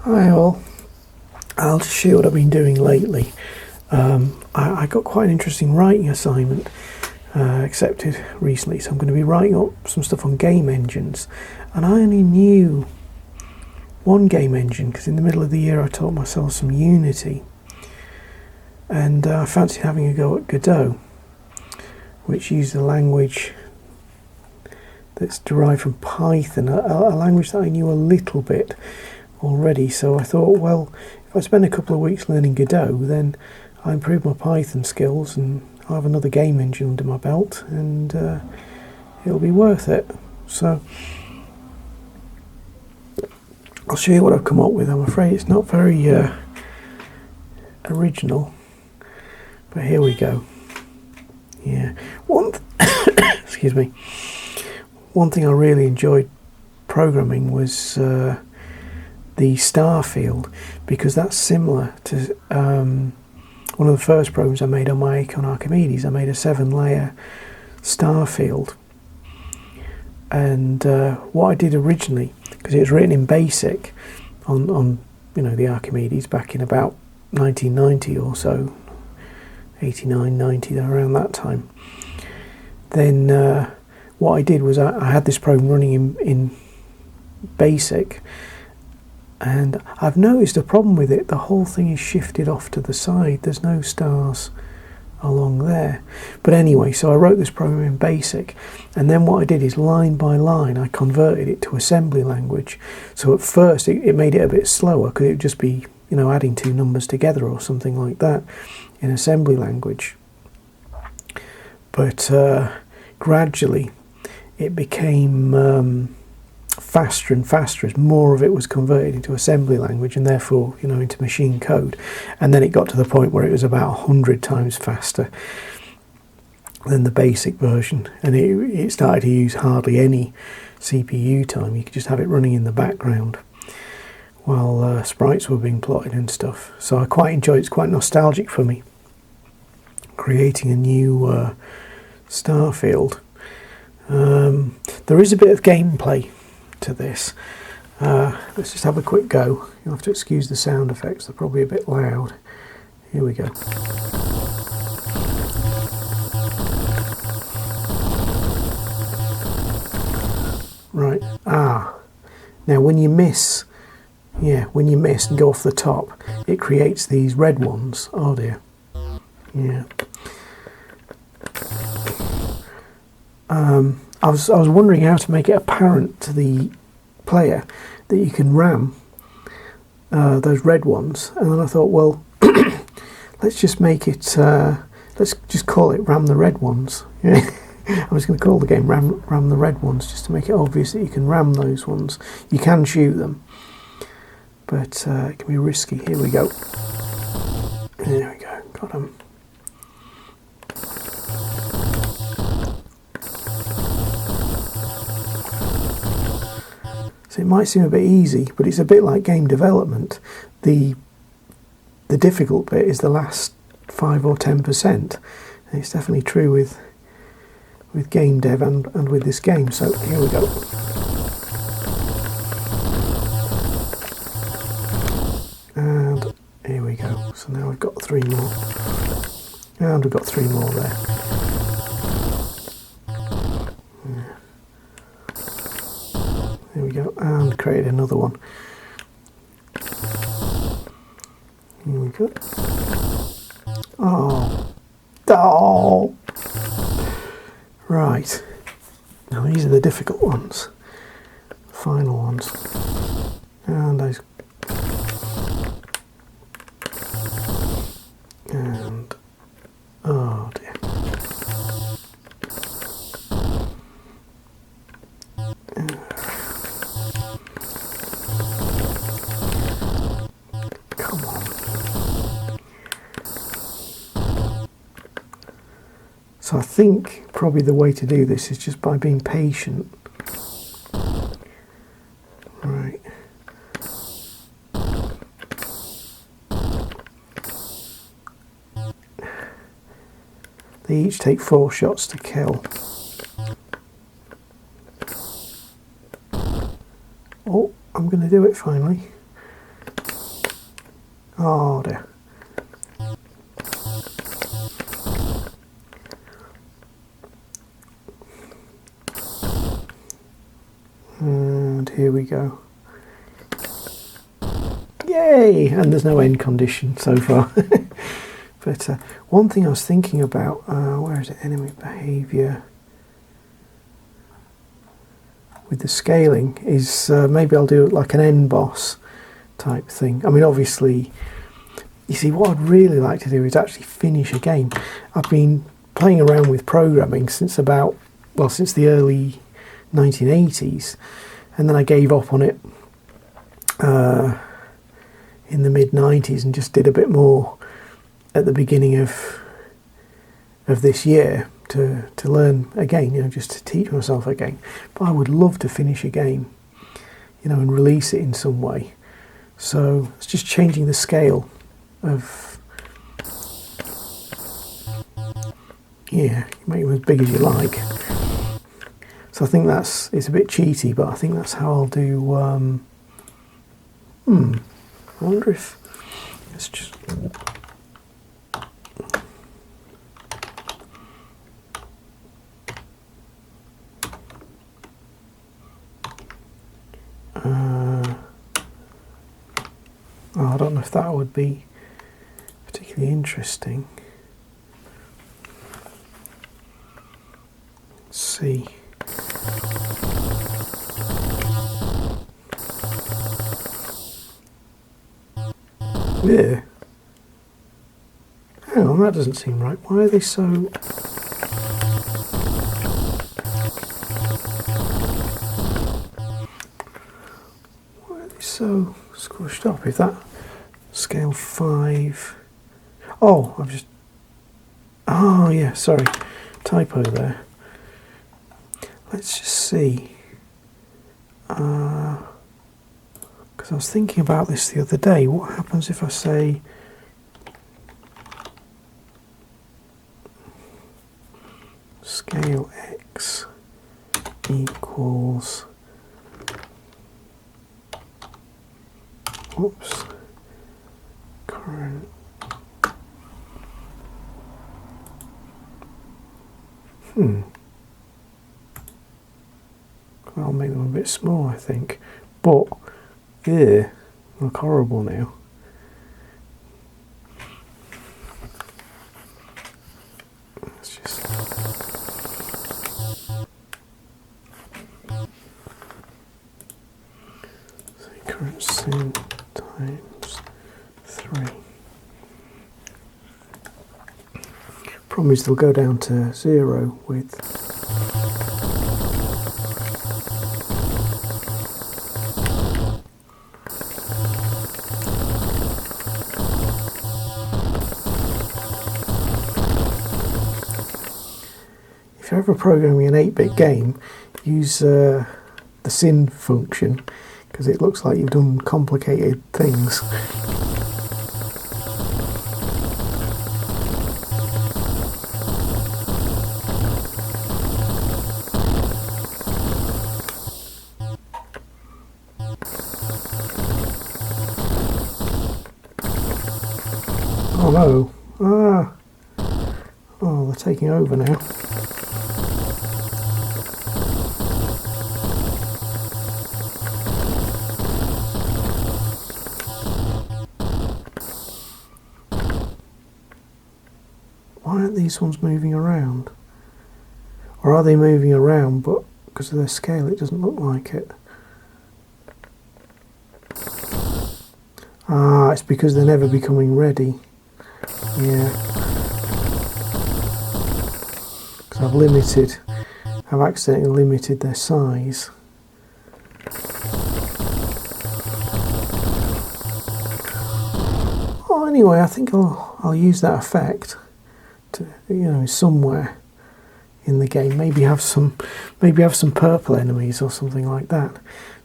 Hi all, I'll just show you what I've been doing lately. I got quite an interesting writing assignment accepted recently, so I'm going to be writing up some stuff on game engines. And I only knew one game engine because in the middle of the year I taught myself some Unity, and I fancied having a go at Godot, which uses a language that's derived from Python, a language that I knew a little bit already. So I thought, well, if I spend a couple of weeks learning Godot, then I improve my Python skills and I'll have another game engine under my belt, and it'll be worth it. So I'll show you what I've come up with. I'm afraid it's not very original, but here we go. Yeah, excuse me. One thing I really enjoyed programming was the star field, because that's similar to one of the first programs I made on my Acorn Archimedes. I made a 7-layer star field, and what I did originally, because it was written in BASIC on the Archimedes back in about 1990 or so, 89, 90, around that time. Then what I did was I had this program running in BASIC, and I've noticed a problem with it. The whole thing is shifted off to the side. There's no stars along there. But anyway, so I wrote this program in BASIC, and then what I did is line by line I converted it to assembly language. So at first it made it a bit slower, because it would just be adding two numbers together or something like that in assembly language. But gradually it became faster and faster as more of it was converted into assembly language, and therefore into machine code. And then it got to the point where it was about 100 times faster than the basic version, and it started to use hardly any CPU time. You could just have it running in the background while sprites were being plotted and stuff. So I quite enjoy it. It's quite nostalgic for me, creating a new star field. There is a bit of gameplay to this. Let's just have a quick go. You'll have to excuse the sound effects, they're probably a bit loud. Here we go. Right, now when you miss and go off the top, it creates these red ones. Oh dear. Yeah. I was wondering how to make it apparent to the player that you can ram those red ones, and then I thought, well, let's just make it. Let's just call it Ram the Red Ones. I was going to call the game Ram the Red Ones, just to make it obvious that you can ram those ones. You can shoot them, but it can be risky. Here we go. There we go. Got them. So it might seem a bit easy, but it's a bit like game development. The difficult bit is the last 5 or 10%. And it's definitely true with game dev and with this game. So here we go. And here we go. So now we've got 3 more. And we've got 3 more there. There we go, and create another one. Here we go. Oh! Right. Now these are the difficult ones. Final ones. And those. And oh dear. So I think probably the way to do this is just by being patient. Right. They each take 4 shots to kill. Oh, I'm going to do it finally. Oh dear. And here we go. Yay! And there's no end condition so far. But one thing I was thinking about, where is it? Enemy behavior. With the scaling is maybe I'll do it like an end boss type thing. I mean, obviously, you see, what I'd really like to do is actually finish a game. I've been playing around with programming since the early 1980s, and then I gave up on it in the mid 90s and just did a bit more at the beginning of this year to learn again, just to teach myself again. But I would love to finish a game, and release it in some way. So it's just changing the scale of, you make them as big as you like. So I think it's a bit cheaty, but I think that's how I'll do. I wonder if it's just. I don't know if that would be particularly interesting. Let's see. Yeah. Hang on, that doesn't seem right. Why are they so... Why are they so squished up? If that scale 5... Oh, I've just... Oh, yeah, sorry. Typo there. Let's just see. Because I was thinking about this the other day. What happens if I say... scale x equals... Whoops. Current... I'll make them a bit small, I think. But, yeah, look horrible now. Let's just... So current sin times 3. Problem is they'll go down to 0 with... If you're ever programming an 8-bit game, use the sin function, because it looks like you've done complicated things. Oh no! Ah! Oh, they're taking over now. Why aren't these ones moving around? Or are they moving around, but because of their scale it doesn't look like it? Ah, it's because they're never becoming ready. Yeah. Because I've accidentally limited their size. Oh, anyway, I think I'll use that effect to, somewhere in the game. Maybe have some purple enemies or something like that.